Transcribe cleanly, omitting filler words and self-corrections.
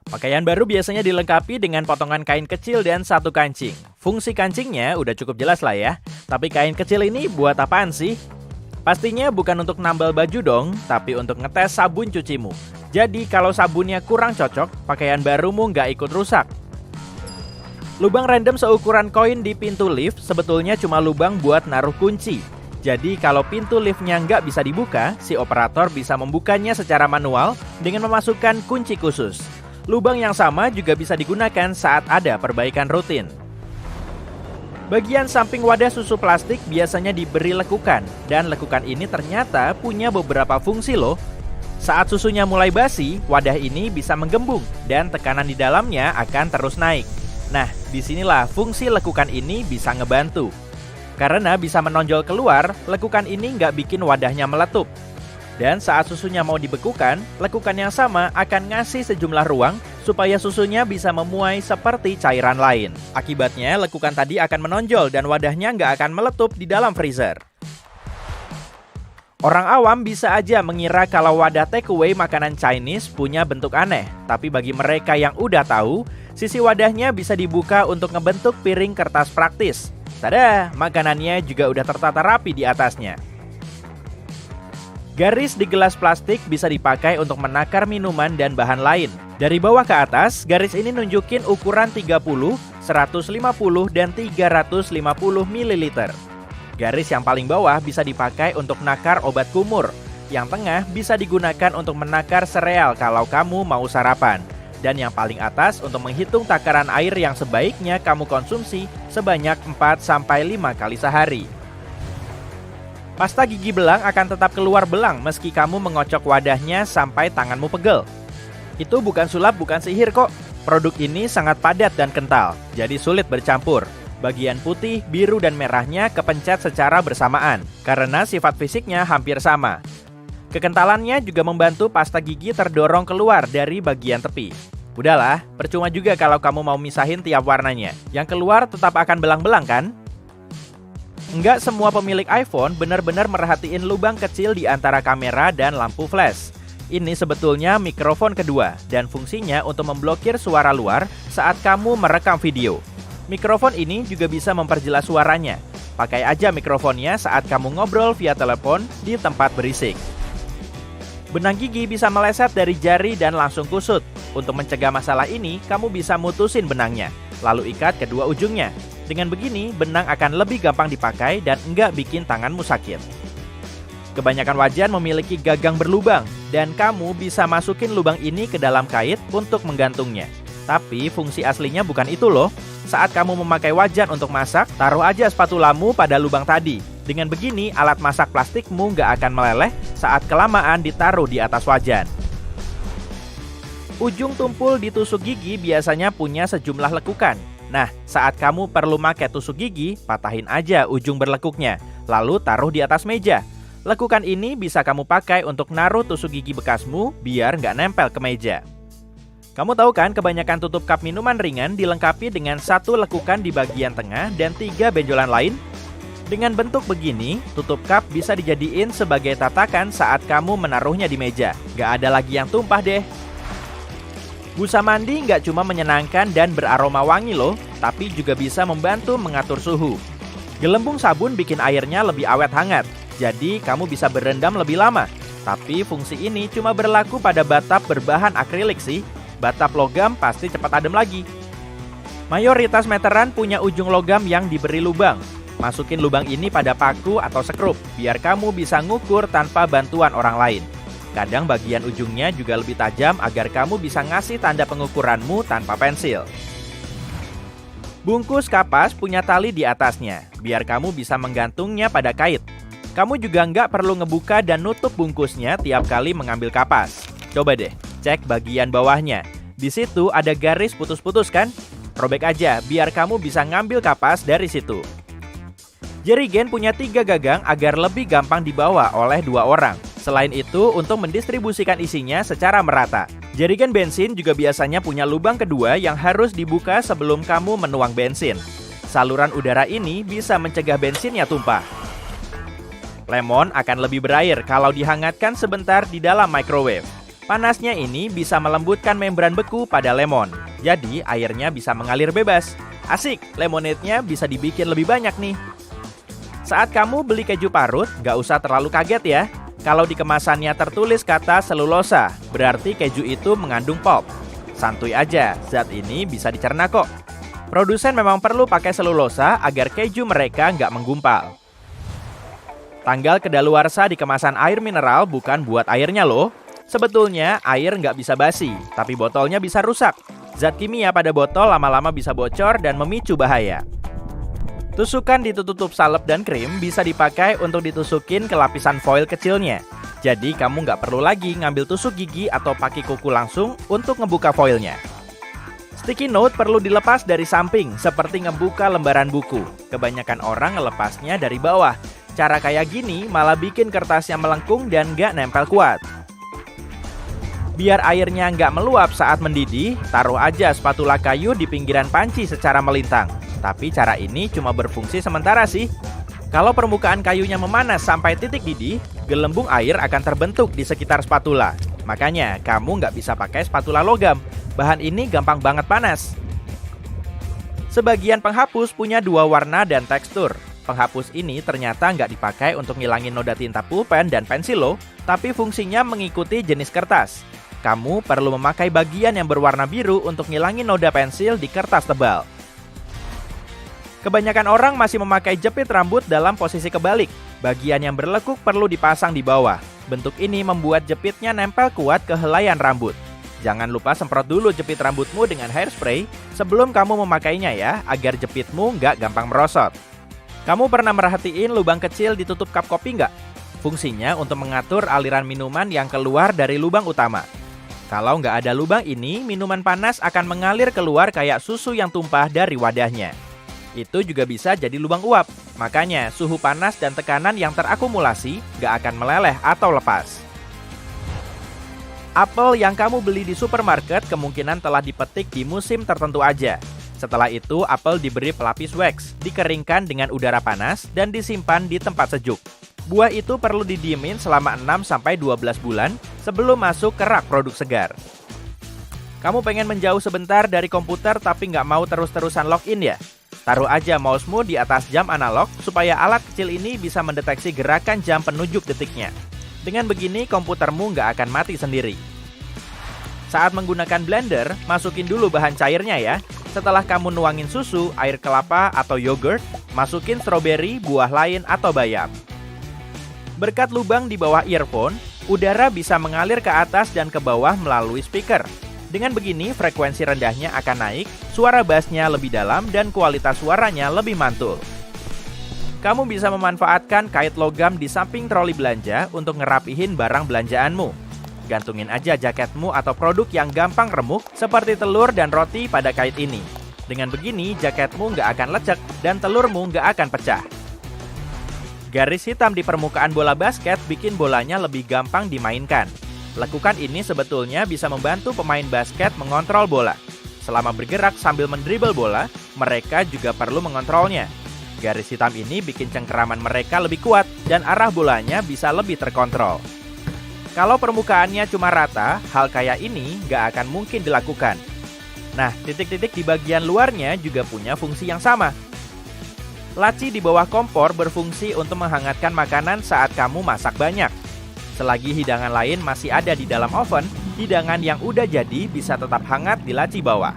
Pakaian baru biasanya dilengkapi dengan potongan kain kecil dan satu kancing. Fungsi kancingnya udah cukup jelas lah ya. Tapi kain kecil ini buat apaan sih? Pastinya bukan untuk nambal baju dong, tapi untuk ngetes sabun cucimu. Jadi kalau sabunnya kurang cocok, pakaian barumu nggak ikut rusak. Lubang random seukuran koin di pintu lift sebetulnya cuma lubang buat naruh kunci. Jadi kalau pintu liftnya nggak bisa dibuka, si operator bisa membukanya secara manual dengan memasukkan kunci khusus. Lubang yang sama juga bisa digunakan saat ada perbaikan rutin. Bagian samping wadah susu plastik biasanya diberi lekukan, dan lekukan ini ternyata punya beberapa fungsi loh. Saat susunya mulai basi, wadah ini bisa menggembung, dan tekanan di dalamnya akan terus naik. Nah, disinilah fungsi lekukan ini bisa ngebantu. Karena bisa menonjol keluar, lekukan ini nggak bikin wadahnya meletup. Dan saat susunya mau dibekukan, lekukan yang sama akan ngasih sejumlah ruang supaya susunya bisa memuai seperti cairan lain. Akibatnya, lekukan tadi akan menonjol dan wadahnya nggak akan meletup di dalam freezer. Orang awam bisa aja mengira kalau wadah takeaway makanan Chinese punya bentuk aneh. Tapi bagi mereka yang udah tahu, sisi wadahnya bisa dibuka untuk ngebentuk piring kertas praktis. Tada, makanannya juga udah tertata rapi di atasnya. Garis di gelas plastik bisa dipakai untuk menakar minuman dan bahan lain. Dari bawah ke atas, garis ini nunjukin ukuran 30, 150, dan 350 ml. Garis yang paling bawah bisa dipakai untuk nakar obat kumur. Yang tengah bisa digunakan untuk menakar sereal kalau kamu mau sarapan. Dan yang paling atas untuk menghitung takaran air yang sebaiknya kamu konsumsi sebanyak 4-5 kali sehari. Pasta gigi belang akan tetap keluar belang meski kamu mengocok wadahnya sampai tanganmu pegel. Itu bukan sulap, bukan sihir kok. Produk ini sangat padat dan kental, jadi sulit bercampur. Bagian putih, biru, dan merahnya kepencet secara bersamaan, karena sifat fisiknya hampir sama. Kekentalannya juga membantu pasta gigi terdorong keluar dari bagian tepi. Udahlah, percuma juga kalau kamu mau misahin tiap warnanya. Yang keluar tetap akan belang-belang kan? Enggak semua pemilik iPhone benar-benar merhatiin lubang kecil di antara kamera dan lampu flash. Ini sebetulnya mikrofon kedua dan fungsinya untuk memblokir suara luar saat kamu merekam video. Mikrofon ini juga bisa memperjelas suaranya. Pakai aja mikrofonnya saat kamu ngobrol via telepon di tempat berisik. Benang gigi bisa meleset dari jari dan langsung kusut. Untuk mencegah masalah ini, kamu bisa mutusin benangnya, lalu ikat kedua ujungnya. Dengan begini, benang akan lebih gampang dipakai dan enggak bikin tanganmu sakit. Kebanyakan wajan memiliki gagang berlubang, dan kamu bisa masukin lubang ini ke dalam kait untuk menggantungnya. Tapi fungsi aslinya bukan itu loh. Saat kamu memakai wajan untuk masak, taruh aja spatulamu pada lubang tadi. Dengan begini, alat masak plastikmu nggak akan meleleh saat kelamaan ditaruh di atas wajan. Ujung tumpul di tusuk gigi biasanya punya sejumlah lekukan. Nah, saat kamu perlu pakai tusuk gigi, patahin aja ujung berlekuknya, lalu taruh di atas meja. Lekukan ini bisa kamu pakai untuk naruh tusuk gigi bekasmu biar nggak nempel ke meja. Kamu tahu kan kebanyakan tutup cup minuman ringan dilengkapi dengan satu lekukan di bagian tengah dan 3 benjolan lain? Dengan bentuk begini, tutup cup bisa dijadiin sebagai tatakan saat kamu menaruhnya di meja. Nggak ada lagi yang tumpah deh. Busa mandi nggak cuma menyenangkan dan beraroma wangi loh, tapi juga bisa membantu mengatur suhu. Gelembung sabun bikin airnya lebih awet hangat, jadi kamu bisa berendam lebih lama. Tapi fungsi ini cuma berlaku pada batap berbahan akrilik sih. Batap logam pasti cepat adem lagi. Mayoritas meteran punya ujung logam yang diberi lubang. Masukin lubang ini pada paku atau sekrup, biar kamu bisa ngukur tanpa bantuan orang lain. Kadang bagian ujungnya juga lebih tajam agar kamu bisa ngasih tanda pengukuranmu tanpa pensil. Bungkus kapas punya tali di atasnya, biar kamu bisa menggantungnya pada kait. Kamu juga nggak perlu ngebuka dan nutup bungkusnya tiap kali mengambil kapas. Coba deh, cek bagian bawahnya. Di situ ada garis putus-putus kan? Robek aja, biar kamu bisa ngambil kapas dari situ. Jerigen punya 3 gagang agar lebih gampang dibawa oleh 2 orang. Selain itu, untuk mendistribusikan isinya secara merata. Jerigen bensin juga biasanya punya lubang kedua yang harus dibuka sebelum kamu menuang bensin. Saluran udara ini bisa mencegah bensinnya tumpah. Lemon akan lebih berair kalau dihangatkan sebentar di dalam microwave. Panasnya ini bisa melembutkan membran beku pada lemon, jadi airnya bisa mengalir bebas. Asik, lemonade-nya bisa dibikin lebih banyak nih. Saat kamu beli keju parut, nggak usah terlalu kaget ya. Kalau di kemasannya tertulis kata selulosa, berarti keju itu mengandung pulp. Santuy aja, zat ini bisa dicerna kok. Produsen memang perlu pakai selulosa agar keju mereka nggak menggumpal. Tanggal kedaluarsa di kemasan air mineral bukan buat airnya loh. Sebetulnya air nggak bisa basi, tapi botolnya bisa rusak. Zat kimia pada botol lama-lama bisa bocor dan memicu bahaya. Tusukan di tutup salep dan krim bisa dipakai untuk ditusukin ke lapisan foil kecilnya. Jadi kamu nggak perlu lagi ngambil tusuk gigi atau pakai kuku langsung untuk ngebuka foilnya. Sticky note perlu dilepas dari samping seperti ngebuka lembaran buku. Kebanyakan orang ngelepasnya dari bawah. Cara kayak gini malah bikin kertasnya melengkung dan nggak nempel kuat. Biar airnya nggak meluap saat mendidih, taruh aja spatula kayu di pinggiran panci secara melintang. Tapi cara ini cuma berfungsi sementara sih. Kalau permukaan kayunya memanas sampai titik didih, gelembung air akan terbentuk di sekitar spatula. Makanya kamu nggak bisa pakai spatula logam. Bahan ini gampang banget panas. Sebagian penghapus punya dua warna dan tekstur. Penghapus ini ternyata nggak dipakai untuk ngilangin noda tinta pulpen dan pensil loh, tapi fungsinya mengikuti jenis kertas. Kamu perlu memakai bagian yang berwarna biru untuk ngilangin noda pensil di kertas tebal. Kebanyakan orang masih memakai jepit rambut dalam posisi kebalik. Bagian yang berlekuk perlu dipasang di bawah. Bentuk ini membuat jepitnya nempel kuat ke helaian rambut. Jangan lupa semprot dulu jepit rambutmu dengan hairspray sebelum kamu memakainya ya, agar jepitmu nggak gampang merosot. Kamu pernah merhatiin lubang kecil di tutup cup kopi nggak? Fungsinya untuk mengatur aliran minuman yang keluar dari lubang utama. Kalau nggak ada lubang ini, minuman panas akan mengalir keluar kayak susu yang tumpah dari wadahnya. Itu juga bisa jadi lubang uap. Makanya suhu panas dan tekanan yang terakumulasi nggak akan meleleh atau lepas. Apel yang kamu beli di supermarket kemungkinan telah dipetik di musim tertentu aja. Setelah itu, apel diberi pelapis wax, dikeringkan dengan udara panas, dan disimpan di tempat sejuk. Buah itu perlu didiemin selama 6-12 bulan sebelum masuk ke rak produk segar. Kamu pengen menjauh sebentar dari komputer tapi nggak mau terus-terusan login ya? Taruh aja mousemu di atas jam analog supaya alat kecil ini bisa mendeteksi gerakan jam penunjuk detiknya. Dengan begini komputermu nggak akan mati sendiri. Saat menggunakan blender, masukin dulu bahan cairnya ya. Setelah kamu nuangin susu, air kelapa atau yogurt, masukin stroberi, buah lain atau bayam. Berkat lubang di bawah earphone, udara bisa mengalir ke atas dan ke bawah melalui speaker. Dengan begini, frekuensi rendahnya akan naik, suara bassnya lebih dalam, dan kualitas suaranya lebih mantul. Kamu bisa memanfaatkan kait logam di samping troli belanja untuk ngerapihin barang belanjaanmu. Gantungin aja jaketmu atau produk yang gampang remuk seperti telur dan roti pada kait ini. Dengan begini, jaketmu nggak akan lecek dan telurmu nggak akan pecah. Garis hitam di permukaan bola basket bikin bolanya lebih gampang dimainkan. Lekukan ini sebetulnya bisa membantu pemain basket mengontrol bola. Selama bergerak sambil mendribel bola, mereka juga perlu mengontrolnya. Garis hitam ini bikin cengkeraman mereka lebih kuat dan arah bolanya bisa lebih terkontrol. Kalau permukaannya cuma rata, hal kayak ini nggak akan mungkin dilakukan. Nah, titik-titik di bagian luarnya juga punya fungsi yang sama. Laci di bawah kompor berfungsi untuk menghangatkan makanan saat kamu masak banyak. Selagi hidangan lain masih ada di dalam oven, hidangan yang udah jadi bisa tetap hangat di laci bawah.